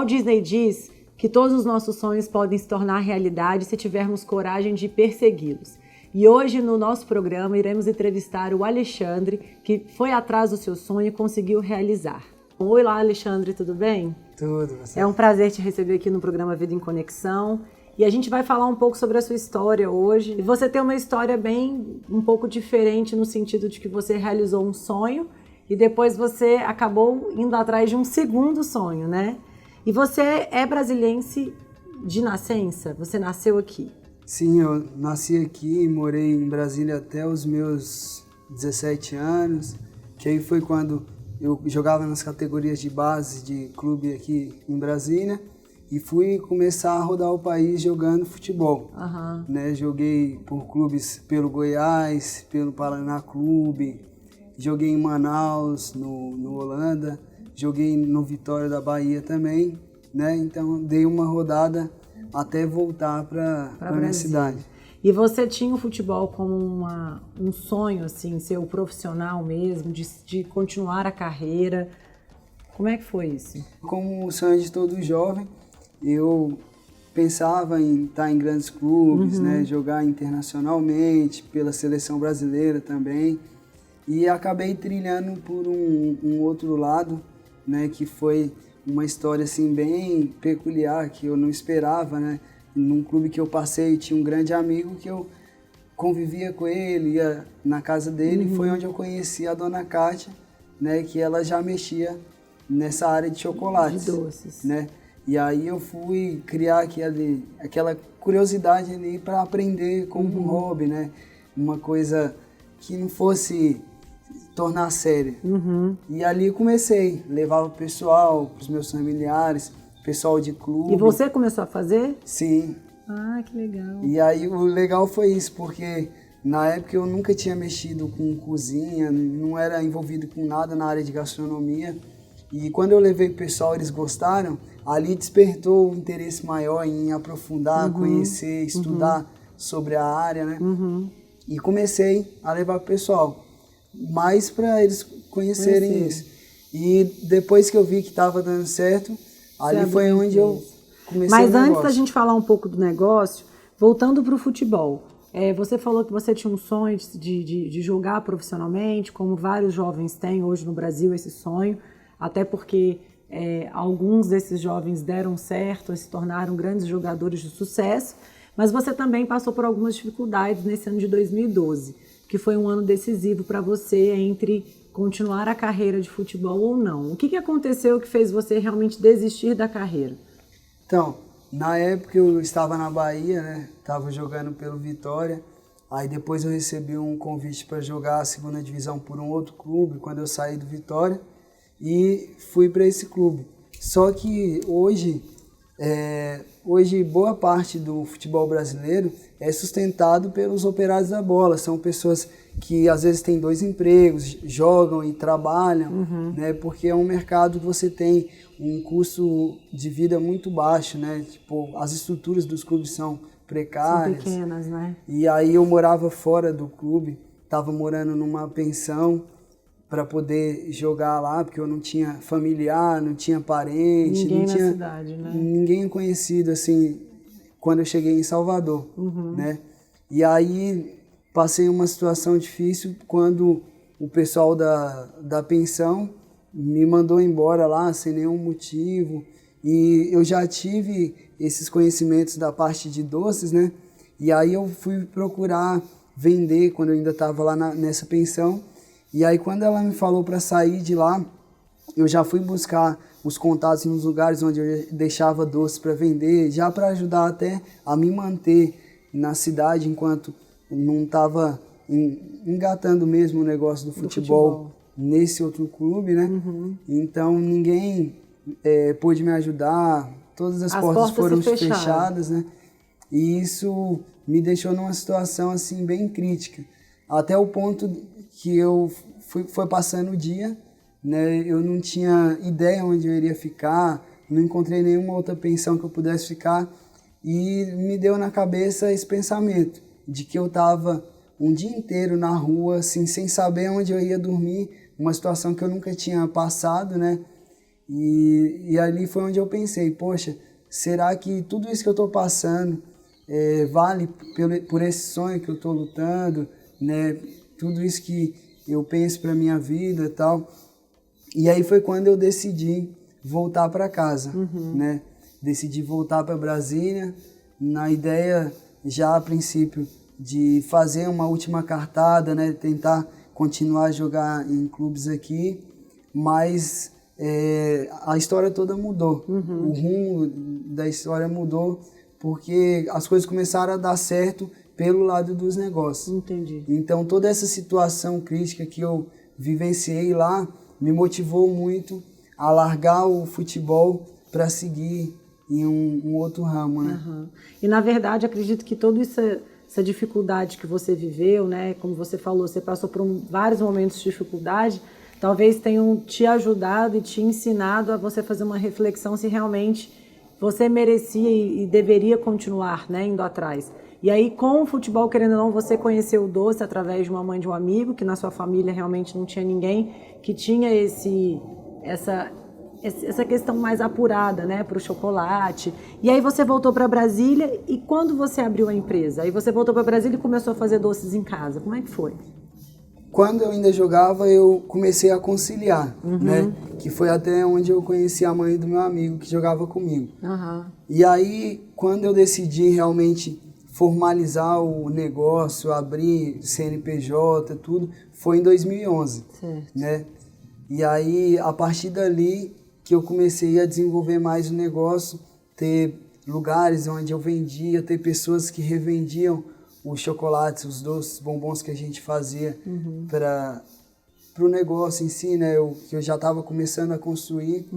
Walt Disney diz que todos os nossos sonhos podem se tornar realidade se tivermos coragem de persegui-los. E hoje, no nosso programa, iremos entrevistar o Alexandre, que foi atrás do seu sonho e conseguiu realizar. Oi lá, Alexandre, tudo bem? Tudo, você. É um prazer te receber aqui no programa Vida em Conexão. E a gente vai falar um pouco sobre a sua história hoje. E você tem uma história um pouco diferente no sentido de que você realizou um sonho e depois você acabou indo atrás de um segundo sonho, né? E você é brasiliense de nascença? Você nasceu aqui? Sim, eu nasci aqui e morei em Brasília até os meus 17 anos, que aí foi quando eu jogava nas categorias de base de clube aqui em Brasília e fui começar a rodar o país jogando futebol. Né? Joguei por clubes pelo Goiás, pelo Paraná Clube, joguei em Manaus, no Holanda, joguei no Vitória da Bahia também, né? Então dei uma rodada até voltar para minha cidade. E você tinha o futebol como um sonho, assim, ser o profissional mesmo, de continuar a carreira? Como é que foi isso? Como o sonho de todo jovem, eu pensava em estar em grandes clubes, né, jogar internacionalmente, pela seleção brasileira também. E acabei trilhando por um outro lado, né, que foi uma história assim bem peculiar, que eu não esperava, né? Num clube que eu passei, tinha um grande amigo que eu convivia com ele, ia na casa dele, foi onde eu conheci a dona Kátia, né, que ela já mexia nessa área de chocolates, de doces, né? E aí eu fui criar aquela curiosidade ali para aprender como um hobby, né? Uma coisa que não fosse tornar séria. E ali comecei, levava o pessoal, os meus familiares, pessoal de clube. E você começou a fazer? Sim. Ah, que legal. E aí o legal foi isso, porque na época eu nunca tinha mexido com cozinha, não era envolvido com nada na área de gastronomia. E quando eu levei o pessoal, eles gostaram, ali despertou um interesse maior em aprofundar, conhecer, estudar sobre a área, né? E comecei a levar o pessoal, mais para eles conhecerem isso. E depois que eu vi que estava dando certo, ali foi onde eu comecei o negócio. Mas antes da gente falar um pouco do negócio, voltando para o futebol, você falou que você tinha um sonho de jogar profissionalmente, como vários jovens têm hoje no Brasil esse sonho, até porque alguns desses jovens deram certo e se tornaram grandes jogadores de sucesso, mas você também passou por algumas dificuldades nesse ano de 2012, que foi um ano decisivo para você entre continuar a carreira de futebol ou não. O que aconteceu que fez você realmente desistir da carreira? Então, na época eu estava na Bahia, né? Estava jogando pelo Vitória. Aí depois eu recebi um convite para jogar a segunda divisão por um outro clube, quando eu saí do Vitória. E fui para esse clube. Só que hoje boa parte do futebol brasileiro é sustentado pelos operários da bola. São pessoas que às vezes têm 2 empregos, jogam e trabalham, né? Porque é um mercado que você tem um custo de vida muito baixo, né? Tipo, as estruturas dos clubes são precárias. São pequenas, né? E aí eu morava fora do clube, estava morando numa pensão para poder jogar lá, porque eu não tinha familiar, não tinha parente, ninguém não tinha na cidade, né? Ninguém conhecido assim quando eu cheguei em Salvador, né? E aí passei uma situação difícil quando o pessoal da pensão me mandou embora lá sem nenhum motivo, e eu já tive esses conhecimentos da parte de doces, né? E aí eu fui procurar vender quando eu ainda estava lá nessa pensão. E aí quando ela me falou para sair de lá, eu já fui buscar os contatos nos lugares onde eu deixava doces para vender, já para ajudar até a me manter na cidade enquanto não estava engatando mesmo o negócio do futebol nesse outro clube, né? Então ninguém pôde me ajudar, todas as portas foram fechadas, né? E isso me deixou numa situação assim bem crítica, até o ponto que eu foi passando o dia, né? Eu não tinha ideia onde eu iria ficar, não encontrei nenhuma outra pensão que eu pudesse ficar, e me deu na cabeça esse pensamento de que eu estava um dia inteiro na rua, assim, sem saber onde eu ia dormir, uma situação que eu nunca tinha passado, né? E ali foi onde eu pensei, poxa, será que tudo isso que eu estou passando vale por esse sonho que eu estou lutando, né? Tudo isso que eu penso para minha vida e tal. E aí foi quando eu decidi voltar para casa, né? Decidi voltar para Brasília, na ideia já a princípio de fazer uma última cartada, né? Tentar continuar a jogar em clubes aqui, mas a história toda mudou. O rumo da história mudou porque as coisas começaram a dar certo pelo lado dos negócios. Entendi. Então toda essa situação crítica que eu vivenciei lá me motivou muito a largar o futebol para seguir em um outro ramo, né? E na verdade acredito que toda essa dificuldade que você viveu, né? Como você falou, você passou por vários momentos de dificuldade, talvez tenham te ajudado e te ensinado a você fazer uma reflexão se realmente você merecia e deveria continuar, né, indo atrás. E aí, com o futebol, querendo ou não, você conheceu o doce através de uma mãe de um amigo, que na sua família realmente não tinha ninguém que tinha essa questão mais apurada, né, para o chocolate. E aí você voltou para Brasília e quando você abriu a empresa? Aí você voltou para Brasília e começou a fazer doces em casa. Como é que foi? Quando eu ainda jogava, eu comecei a conciliar, né? Que foi até onde eu conheci a mãe do meu amigo que jogava comigo. E aí, quando eu decidi realmente formalizar o negócio, abrir CNPJ, tudo, foi em 2011, né? E aí, a partir dali, que eu comecei a desenvolver mais o negócio, ter lugares onde eu vendia, ter pessoas que revendiam os chocolates, os doces, bombons que a gente fazia para o negócio em si, né? Que eu já estava começando a construir.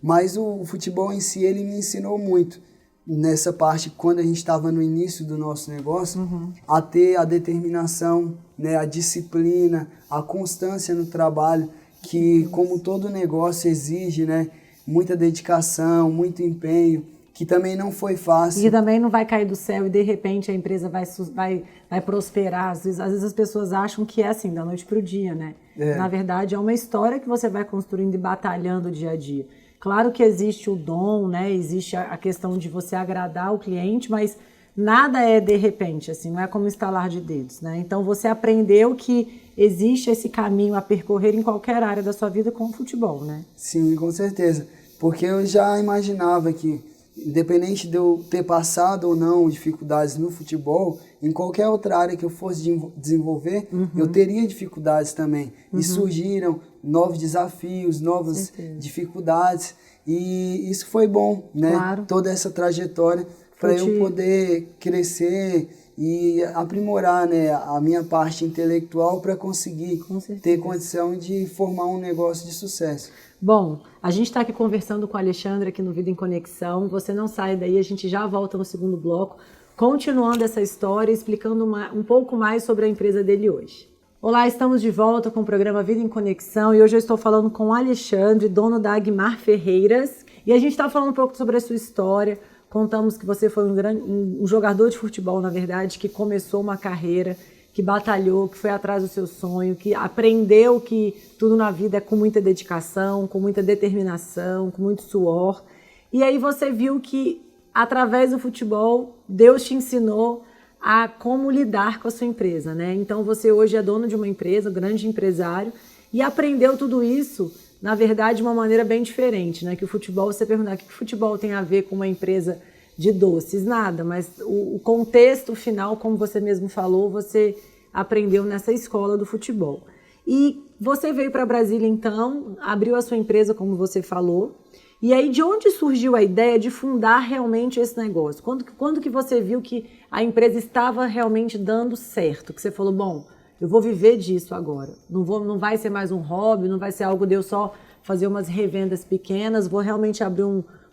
Mas o futebol em si, ele me ensinou muito nessa parte, quando a gente estava no início do nosso negócio, a ter a determinação, né? A disciplina, a constância no trabalho, que como todo negócio exige, né? Muita dedicação, muito empenho, que também não foi fácil. E também não vai cair do céu e de repente a empresa vai prosperar. Às vezes as pessoas acham que é assim, da noite para o dia, né? Na verdade, é uma história que você vai construindo e batalhando dia a dia. Claro que existe o dom, né? Existe a questão de você agradar o cliente, mas nada é de repente, assim, não é como estalar de dedos, né? Então você aprendeu que existe esse caminho a percorrer em qualquer área da sua vida com o futebol, né? Sim, com certeza. Porque eu já imaginava que, independente de eu ter passado ou não dificuldades no futebol, em qualquer outra área que eu fosse desenvolver, eu teria dificuldades também. E surgiram novos desafios, novas dificuldades. E isso foi bom, né? Claro. Toda essa trajetória para eu poder crescer e aprimorar, né, a minha parte intelectual para conseguir ter condição de formar um negócio de sucesso. Bom, a gente está aqui conversando com o Alexandre aqui no Vida em Conexão. Você não sai daí, a gente já volta no segundo bloco, continuando essa história, explicando um pouco mais sobre a empresa dele hoje. Olá, estamos de volta com o programa Vida em Conexão e hoje eu estou falando com o Alexandre, dono da Aguimar Ferreiras. E a gente está falando um pouco sobre a sua história. Contamos que você foi um jogador de futebol, na verdade, que começou uma carreira, que batalhou, que foi atrás do seu sonho, que aprendeu que tudo na vida é com muita dedicação, com muita determinação, com muito suor. E aí você viu que, através do futebol, Deus te ensinou a como lidar com a sua empresa, né? Então você hoje é dono de uma empresa, um grande empresário, e aprendeu tudo isso, na verdade, de uma maneira bem diferente, né? Que o futebol, você perguntar o que o futebol tem a ver com uma empresa de doces, nada, mas o contexto final, como você mesmo falou, você aprendeu nessa escola do futebol. E você veio para Brasília, então, abriu a sua empresa, como você falou, e aí de onde surgiu a ideia de fundar realmente esse negócio? Quando que você viu que a empresa estava realmente dando certo? Que você falou, bom, eu vou viver disso agora, não vai ser mais um hobby, não vai ser algo de eu só fazer umas revendas pequenas, vou realmente abrir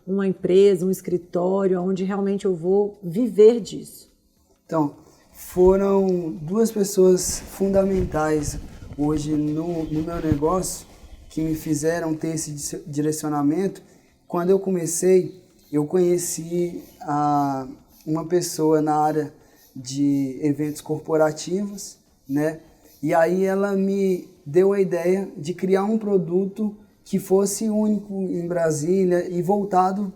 uma empresa, um escritório, onde realmente eu vou viver disso. Então, foram duas pessoas fundamentais hoje no meu negócio que me fizeram ter esse direcionamento. Quando eu comecei, eu conheci uma pessoa na área de eventos corporativos, né? E aí ela me deu a ideia de criar um produto que fosse único em Brasília e voltado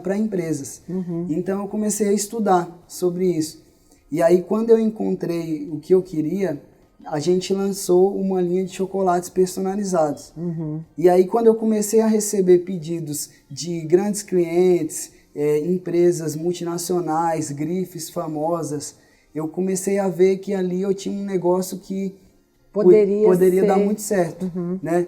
para empresas. Então eu comecei a estudar sobre isso. E aí quando eu encontrei o que eu queria, a gente lançou uma linha de chocolates personalizados. E aí quando eu comecei a receber pedidos de grandes clientes, empresas multinacionais, grifes famosas, eu comecei a ver que ali eu tinha um negócio que poderia dar muito certo, né?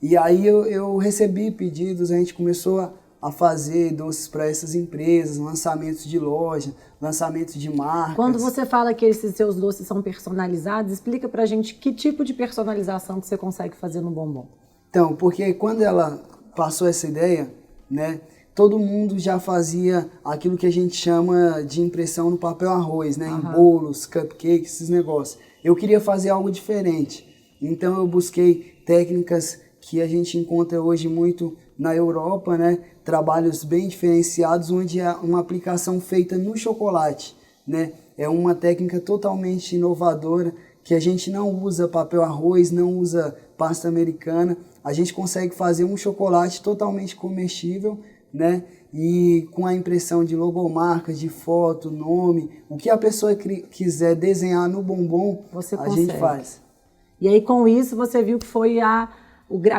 E aí eu recebi pedidos, a gente começou a fazer doces para essas empresas, lançamentos de loja, lançamentos de marcas. Quando você fala que esses seus doces são personalizados, explica pra gente que tipo de personalização que você consegue fazer no bombom. Então, porque quando ela passou essa ideia, né, todo mundo já fazia aquilo que a gente chama de impressão no papel arroz, né, em bolos, cupcakes, esses negócios. Eu queria fazer algo diferente, então eu busquei técnicas que a gente encontra hoje muito na Europa, né? Trabalhos bem diferenciados, onde é uma aplicação feita no chocolate, né? É uma técnica totalmente inovadora, que a gente não usa papel arroz, não usa pasta americana, a gente consegue fazer um chocolate totalmente comestível, né? E com a impressão de logomarcas, de foto, nome, o que a pessoa quiser desenhar no bombom, a gente faz. E aí com isso você viu que foi a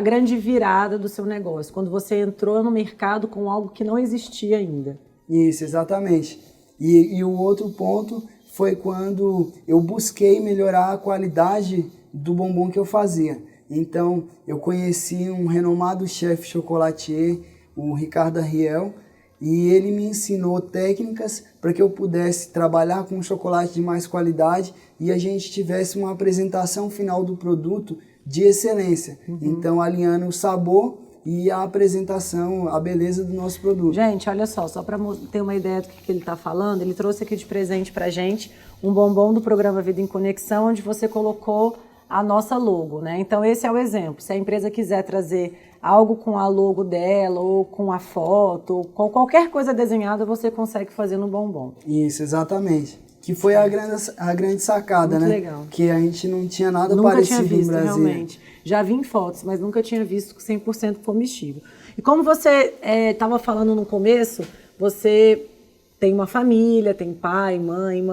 grande virada do seu negócio, quando você entrou no mercado com algo que não existia ainda. Isso, exatamente. E o outro ponto foi quando eu busquei melhorar a qualidade do bombom que eu fazia. Então, eu conheci um renomado chefe chocolatier, o Ricardo Arriel, e ele me ensinou técnicas para que eu pudesse trabalhar com chocolate de mais qualidade e a gente tivesse uma apresentação final do produto de excelência. Então, alinhando o sabor e a apresentação, a beleza do nosso produto. Gente, olha só para ter uma ideia do que ele está falando, ele trouxe aqui de presente para gente um bombom do programa Vida em Conexão, onde você colocou a nossa logo, né? Então, esse é o exemplo. Se a empresa quiser trazer algo com a logo dela, ou com a foto, ou com qualquer coisa desenhada, você consegue fazer no bombom. Isso, exatamente. Que foi a grande sacada, muito né? Legal. Que a gente não tinha nada nunca parecido tinha visto, no Brasil. Realmente. Já vi em fotos, mas nunca tinha visto 100% comestível. E como você estava falando no começo, você tem uma família, tem pai, mãe,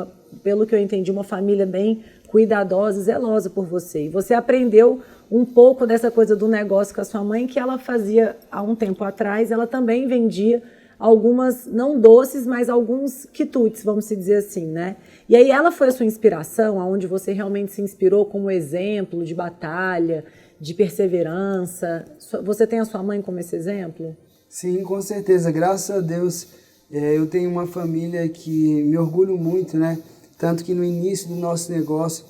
pelo que eu entendi, uma família bem cuidadosa e zelosa por você. E você aprendeu um pouco dessa coisa do negócio com a sua mãe, que ela fazia há um tempo atrás, ela também vendia algumas, não doces, mas alguns quitutes, vamos dizer assim, né? E aí ela foi a sua inspiração, aonde você realmente se inspirou como exemplo de batalha, de perseverança. Você tem a sua mãe como esse exemplo? Sim, com certeza. Graças a Deus, eu tenho uma família que me orgulho muito, né? Tanto que no início do nosso negócio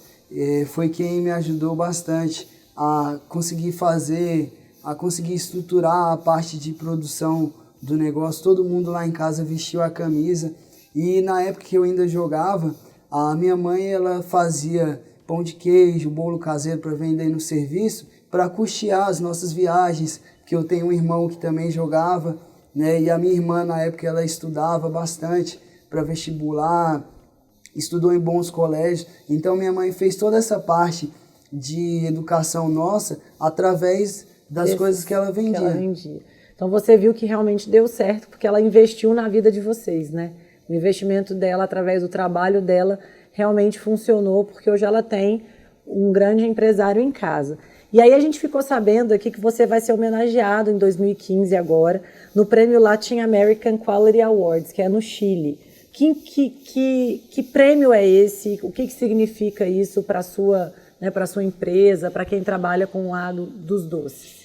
foi quem me ajudou bastante a conseguir estruturar a parte de produção do negócio. Todo mundo lá em casa vestiu a camisa. E na época que eu ainda jogava, a minha mãe ela fazia pão de queijo, bolo caseiro para vender no serviço, para custear as nossas viagens, que eu tenho um irmão que também jogava, né? E a minha irmã na época ela estudava bastante para vestibular, estudou em bons colégios. Então minha mãe fez toda essa parte de educação nossa através das coisas que ela vendia. Então você viu que realmente deu certo, porque ela investiu na vida de vocês, né? O investimento dela através do trabalho dela realmente funcionou, porque hoje ela tem um grande empresário em casa. E aí a gente ficou sabendo aqui que você vai ser homenageado em 2015 agora, no Prêmio Latin American Quality Awards, que é no Chile. Que prêmio é esse? O que significa isso para a sua empresa, para quem trabalha com o lado dos doces?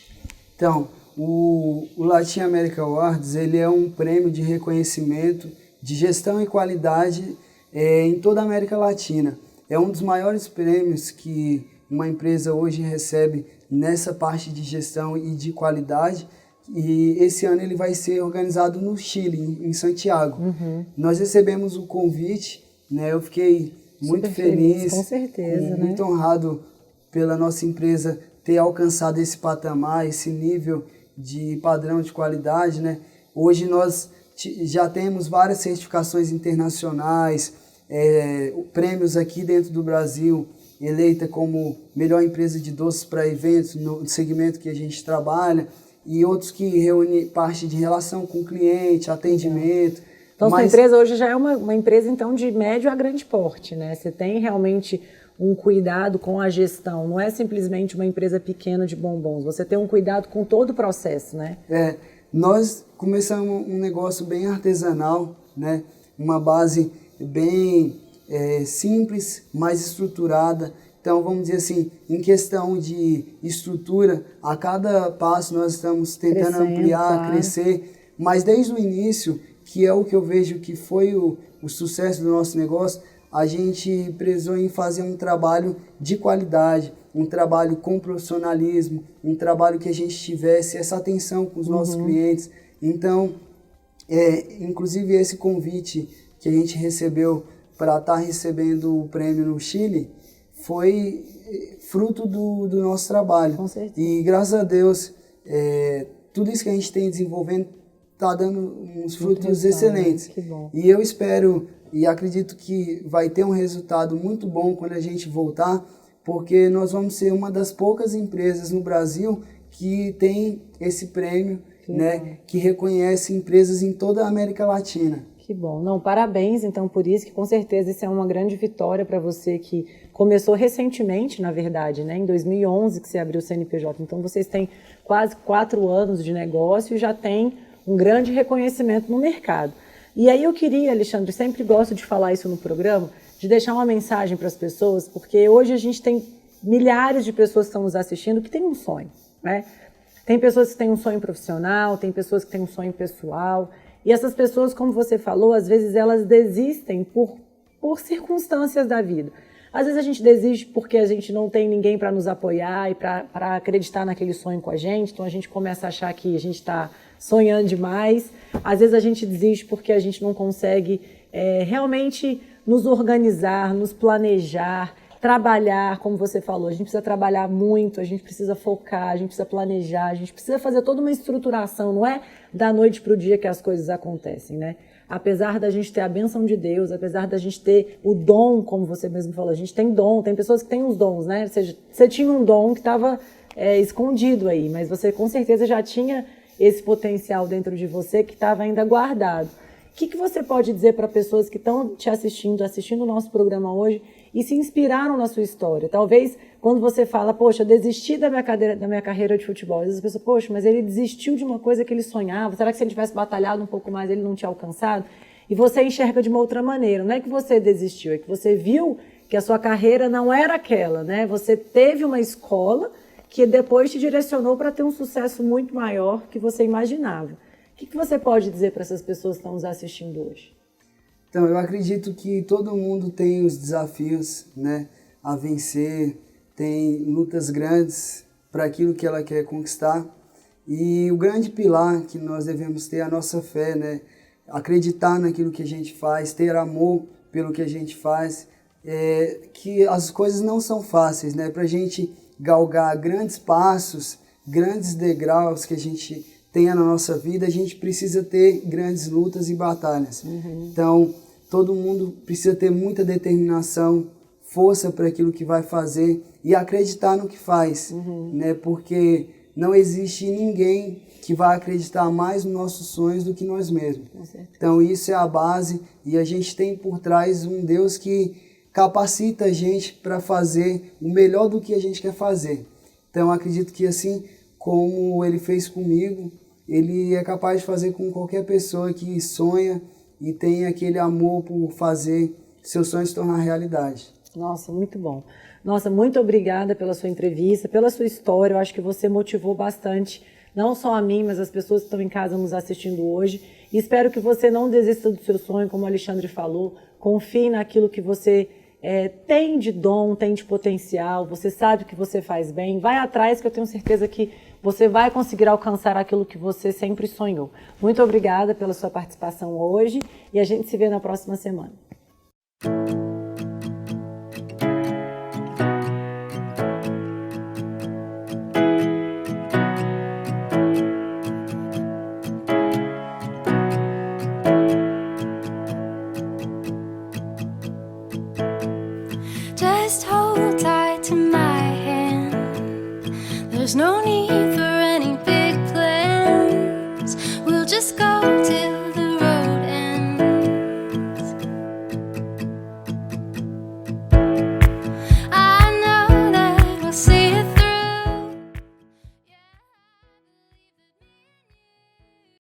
Então, o Latin American Awards ele é um prêmio de reconhecimento de gestão e qualidade em toda a América Latina. É um dos maiores prêmios que uma empresa hoje recebe nessa parte de gestão e de qualidade. E esse ano ele vai ser organizado no Chile, em Santiago. Nós recebemos o convite, né? Eu fiquei muito feliz, com certeza, muito honrado pela nossa empresa ter alcançado esse patamar, esse nível de padrão de qualidade, né? Hoje nós já temos várias certificações internacionais, prêmios aqui dentro do Brasil, eleita como melhor empresa de doces para eventos no segmento que a gente trabalha. e outros que reúnem parte de relação com o cliente, atendimento. Então, sua empresa hoje já é uma empresa, então, de médio a grande porte, né? Você tem realmente um cuidado com a gestão, não é simplesmente uma empresa pequena de bombons, você tem um cuidado com todo o processo, né? Nós começamos um negócio bem artesanal, né? Uma base bem simples, mais estruturada. Então, vamos dizer assim, em questão de estrutura, a cada passo nós estamos tentando ampliar, crescer, mas desde o início, que é o que eu vejo que foi o sucesso do nosso negócio, a gente prezou em fazer um trabalho de qualidade, um trabalho com profissionalismo, um trabalho que a gente tivesse essa atenção com os nossos clientes. Então, inclusive esse convite que a gente recebeu para estar recebendo o prêmio no Chile, foi fruto do nosso trabalho. Com certeza. E graças a Deus, tudo isso que a gente tem desenvolvendo está dando uns frutos excelentes. Que bom. E eu espero e acredito que vai ter um resultado muito bom quando a gente voltar, porque nós vamos ser uma das poucas empresas no Brasil que tem esse prêmio, né, que reconhece empresas em toda a América Latina. Que bom. Não, parabéns, então, por isso, que com certeza isso é uma grande vitória para você que começou recentemente, na verdade, né? Em 2011 que você abriu o CNPJ. Então, vocês têm quase 4 anos de negócio e já tem um grande reconhecimento no mercado. E aí eu queria, Alexandre, sempre gosto de falar isso no programa, de deixar uma mensagem para as pessoas, porque hoje a gente tem milhares de pessoas que estão nos assistindo que têm um sonho, né? Tem pessoas que têm um sonho profissional, tem pessoas que têm um sonho pessoal. E essas pessoas, como você falou, às vezes elas desistem por circunstâncias da vida. Às vezes a gente desiste porque a gente não tem ninguém para nos apoiar e para acreditar naquele sonho com a gente. Então a gente começa a achar que a gente está sonhando demais. Às vezes a gente desiste porque a gente não consegue realmente nos organizar, nos planejar, trabalhar, como você falou. A gente precisa trabalhar muito, a gente precisa focar, a gente precisa planejar, a gente precisa fazer toda uma estruturação. Não é da noite para o dia que as coisas acontecem, né? Apesar da gente ter a bênção de Deus, apesar da gente ter o dom, como você mesmo falou, a gente tem dom, tem pessoas que têm os dons, né? Ou seja, você tinha um dom que estava escondido aí, mas você com certeza já tinha esse potencial dentro de você que estava ainda guardado. O que você pode dizer para pessoas que estão te assistindo o nosso programa hoje e se inspiraram na sua história? Talvez quando você fala, poxa, desisti da minha carreira de futebol, às vezes a pessoa, poxa, mas ele desistiu de uma coisa que ele sonhava, será que se ele tivesse batalhado um pouco mais ele não tinha alcançado? E você enxerga de uma outra maneira, não é que você desistiu, é que você viu que a sua carreira não era aquela, né? Você teve uma escola que depois te direcionou para ter um sucesso muito maior que você imaginava. O que você pode dizer para essas pessoas que estão nos assistindo hoje? Então, eu acredito que todo mundo tem os desafios, né, a vencer, tem lutas grandes para aquilo que ela quer conquistar. E o grande pilar que nós devemos ter é a nossa fé, né? Acreditar naquilo que a gente faz, ter amor pelo que a gente faz, que as coisas não são fáceis, né? Para a gente galgar grandes passos, grandes degraus que a gente tenha na nossa vida, a gente precisa ter grandes lutas e batalhas. Então, todo mundo precisa ter muita determinação, força para aquilo que vai fazer e acreditar no que faz, né? Porque não existe ninguém que vai acreditar mais nos nossos sonhos do que nós mesmos. Então, isso é a base e a gente tem por trás um Deus que capacita a gente para fazer o melhor do que a gente quer fazer. Então, acredito que assim como Ele fez comigo, Ele é capaz de fazer com qualquer pessoa que sonha e tem aquele amor por fazer seus sonhos se tornar realidade. Nossa, muito bom. Nossa, muito obrigada pela sua entrevista, pela sua história. Eu acho que você motivou bastante, não só a mim, mas as pessoas que estão em casa nos assistindo hoje. E espero que você não desista do seu sonho, como o Alexandre falou. Confie naquilo que você tem de dom, tem de potencial. Você sabe que você faz bem. Vai atrás, que eu tenho certeza que você vai conseguir alcançar aquilo que você sempre sonhou. Muito obrigada pela sua participação hoje e a gente se vê na próxima semana. Just hold tight to my hand. There's no need